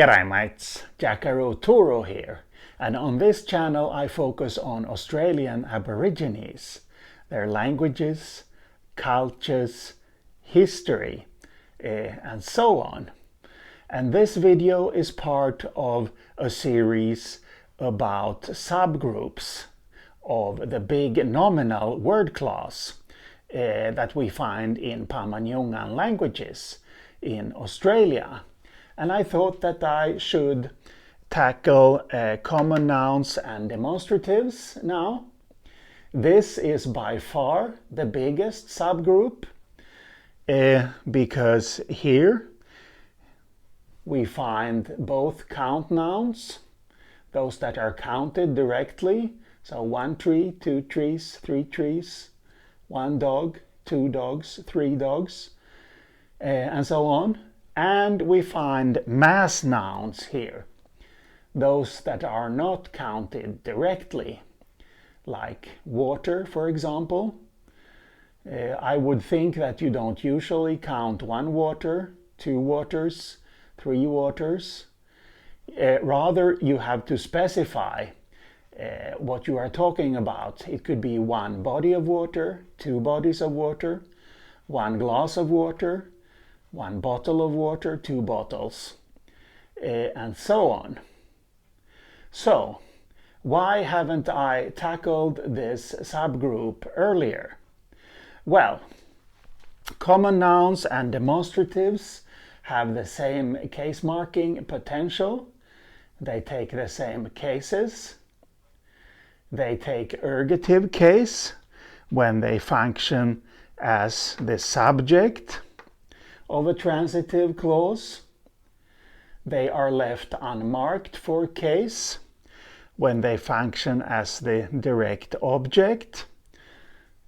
G'day mates, Jackaroo Toro here, and on this channel I focus on Australian Aborigines, their languages, cultures, history, and so on. And this video is part of a series about subgroups of the big nominal word class that we find in Pama-Nyungan languages in Australia. And I thought that I should tackle common nouns and demonstratives now. This is by far the biggest subgroup because here we find both count nouns, those that are counted directly, so 1 tree, 2 trees, 3 trees, 1 dog, 2 dogs, 3 dogs, and so on. And we find mass nouns here, those that are not counted directly, like water, for example. I would think that you don't usually count 1 water, 2 waters, 3 waters. Rather, you have to specify what you are talking about. It could be 1 body of water, 2 bodies of water, 1 glass of water, 1 bottle of water, 2 bottles, and so on. So, why haven't I tackled this subgroup earlier? Well, common nouns and demonstratives have the same case marking potential. They take the same cases. They take ergative case when they function as the subject of a transitive clause. They are left unmarked for case when they function as the direct object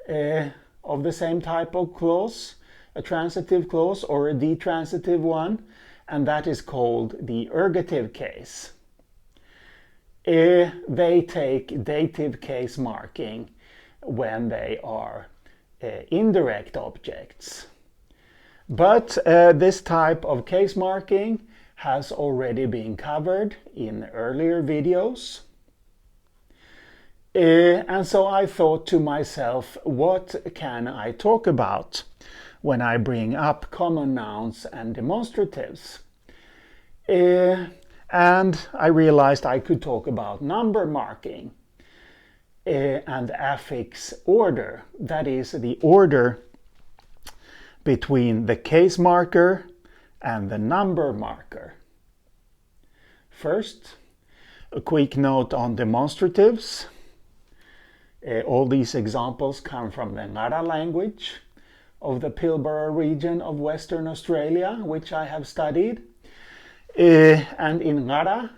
of the same type of clause, a transitive clause or a detransitive one, and that is called the ergative case. They take dative case marking when they are indirect objects. But this type of case marking has already been covered in earlier videos. And so I thought to myself, what can I talk about when I bring up common nouns and demonstratives? And I realized I could talk about number marking and affix order, that is the order between the case marker and the number marker. First, a quick note on demonstratives. All these examples come from the Ngarla language of the Pilbara region of Western Australia, which I have studied. And in Ngarla,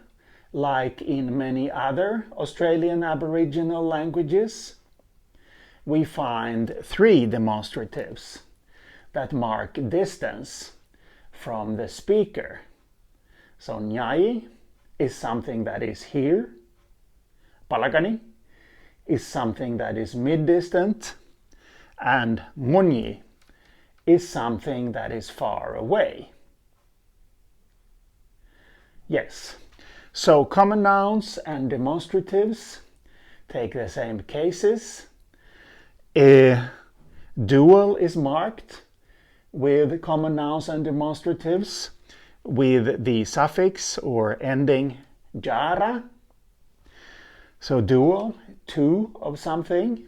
like in many other Australian Aboriginal languages, we find 3 demonstratives that mark distance from the speaker. So nyai is something that is here. Palakani is something that is mid-distant. And munyi is something that is far away. Yes, so common nouns and demonstratives take the same cases. Dual is marked with common nouns and demonstratives with the suffix or ending jara. So dual, 2 of something.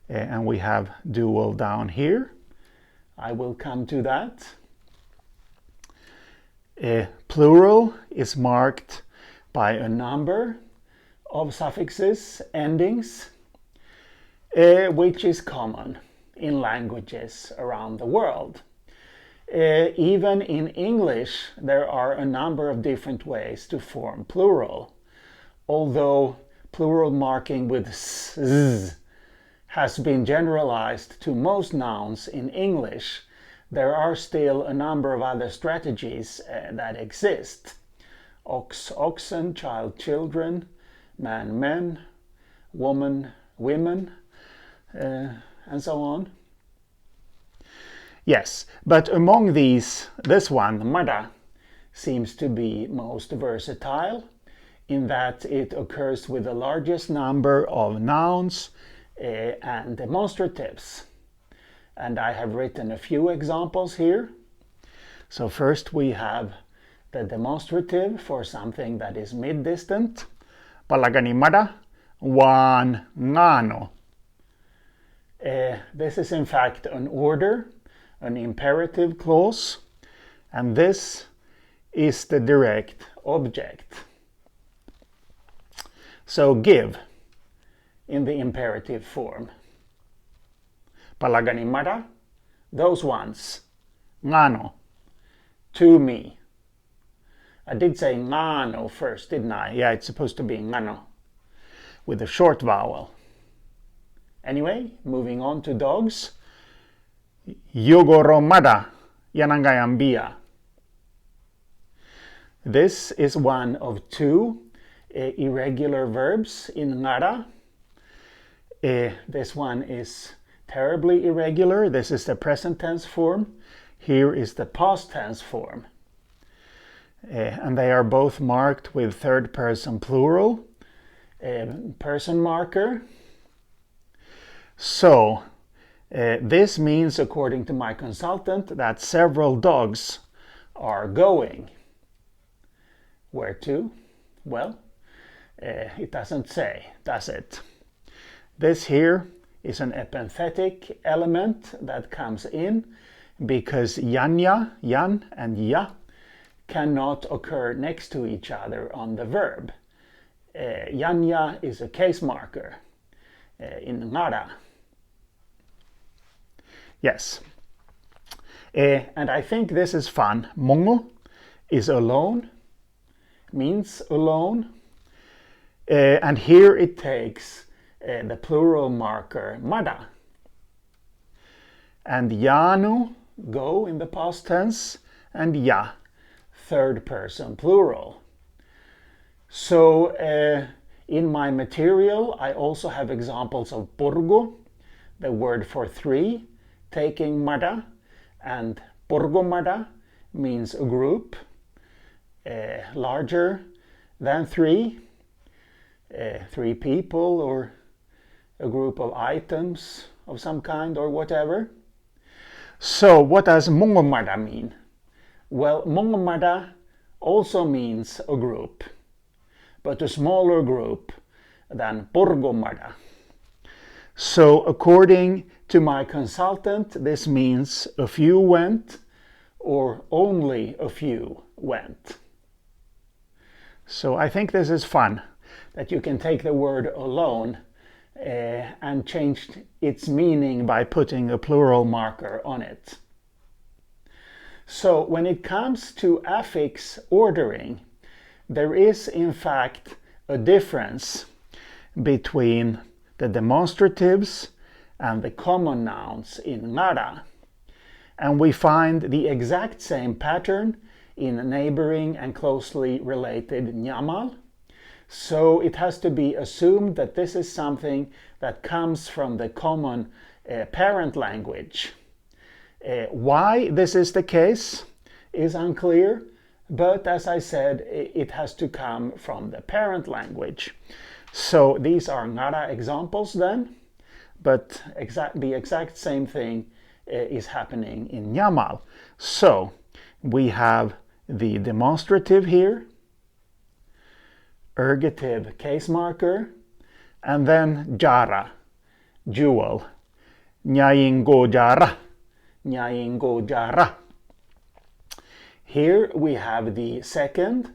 And we have dual down here. I will come to that. Plural is marked by a number of suffixes, endings, which is common in languages around the world. Even in English, there are a number of different ways to form plural. Although plural marking with s has been generalized to most nouns in English, there are still a number of other strategies that exist. Ox, oxen, child, children, man, men, woman, women, and so on. Yes, but among these, this one, mada, seems to be most versatile in that it occurs with the largest number of nouns and demonstratives. And I have written a few examples here. So first we have the demonstrative for something that is mid-distant. Palaganimada, wan ngano. This is in fact an order, an imperative clause, and this is the direct object. So give in the imperative form. Palaganimada, those ones. Ngano, to me. I did say ngano first, didn't I? Yeah, it's supposed to be ngano with a short vowel. Anyway, moving on to dogs. Yogoromada, yanangayambia. This is one of two irregular verbs in Ngarla. This one is terribly irregular. This is the present tense form. Here is the past tense form. And they are both marked with third person plural, person marker. So this means, according to my consultant, that several dogs are going. Where to? Well, it doesn't say, does it? This here is an epenthetic element that comes in because yanya, yan, and ya cannot occur next to each other on the verb. Yanya is a case marker in Ngarla. Yes. And I think this is fun. Mongo is alone, means alone. And here it takes the plural marker mada. And yanu, go in the past tense, and ya, third person plural. So in my material I also have examples of porgo, the word for three, taking mada, and porgomada means a group larger than three people or a group of items of some kind or whatever. So what does mongomada mean? Well, mongomada also means a group, but a smaller group than porgomada. So according to my consultant, this means a few went or only a few went. So I think this is fun, that you can take the word alone and change its meaning by putting a plural marker on it. So when it comes to affix ordering, there is in fact a difference between the demonstratives and the common nouns in Ngarla. And we find the exact same pattern in neighbouring and closely related Nyamal. So it has to be assumed that this is something that comes from the common parent language. Why this is the case is unclear, but as I said, it has to come from the parent language. So these are Ngarla examples then, but the exact same thing is happening in Nyamal. So we have the demonstrative here, ergative case marker, and then jara, jewel, nyayingo jara, nyayingo jara. Here we have the second,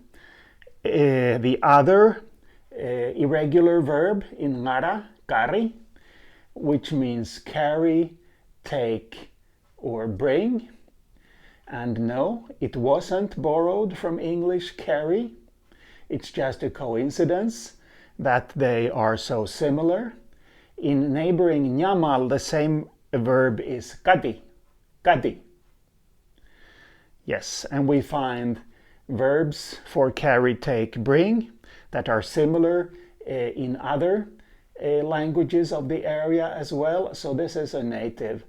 the other irregular verb in Ngarla, kari, which means carry, take, or bring. And no, it wasn't borrowed from English carry. It's just a coincidence that they are so similar. In neighbouring Nyamal, the same verb is kadi, kadi. Yes, and we find verbs for carry, take, bring that are similar in other languages of the area as well. So this is a native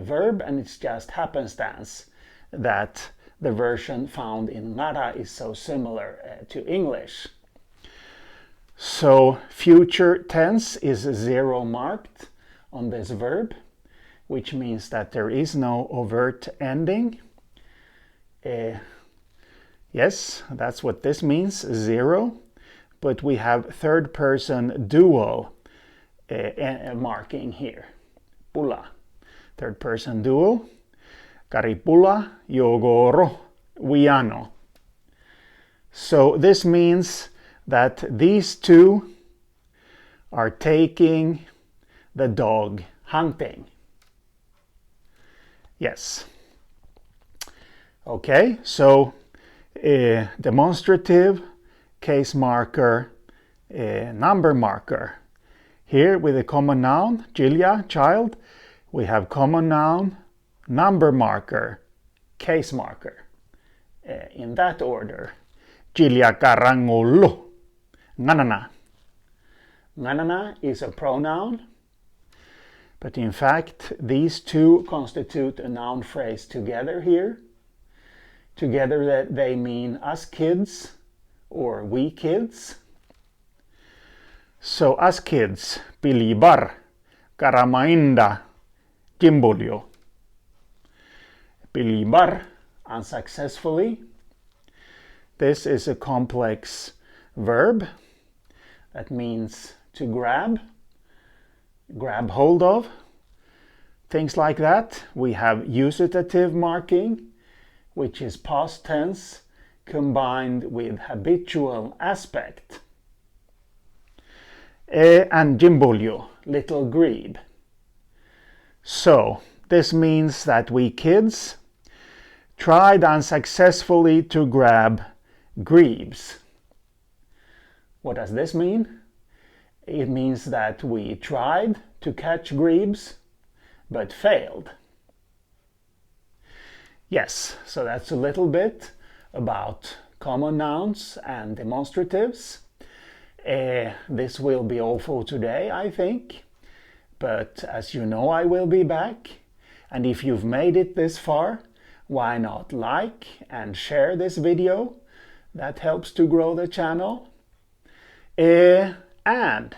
verb, and it's just happenstance that the version found in Ngarla is so similar to English. So future tense is 0 marked on this verb, which means that there is no overt ending. Yes, that's what this means, 0. But we have third person dual marking here. Pula. Third person dual. Karipula yogoro wiano. So this means that these two are taking the dog hunting. Yes. Okay, so demonstrative, case marker, number marker. Here with a common noun, Julia, child, we have common noun, number marker, case marker. In that order. Julia karangolo. Nganana. Nganana is a pronoun, but in fact these two constitute a noun phrase together here. Together they mean us kids or we kids. So us kids, Pilbara, Karamainda, Kimbolio. Pilbara, unsuccessfully. This is a complex verb that means to grab hold of, things like that. We have usative marking, which is past tense combined with habitual aspect. And Jimbolio, little grebe. So this means that we kids tried unsuccessfully to grab grebes. What does this mean? It means that we tried to catch grebes but failed. Yes, so that's a little bit about common nouns and demonstratives. This will be all for today, I think. But as you know, I will be back. And if you've made it this far, why not like and share this video? That helps to grow the channel. And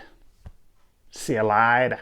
see you later.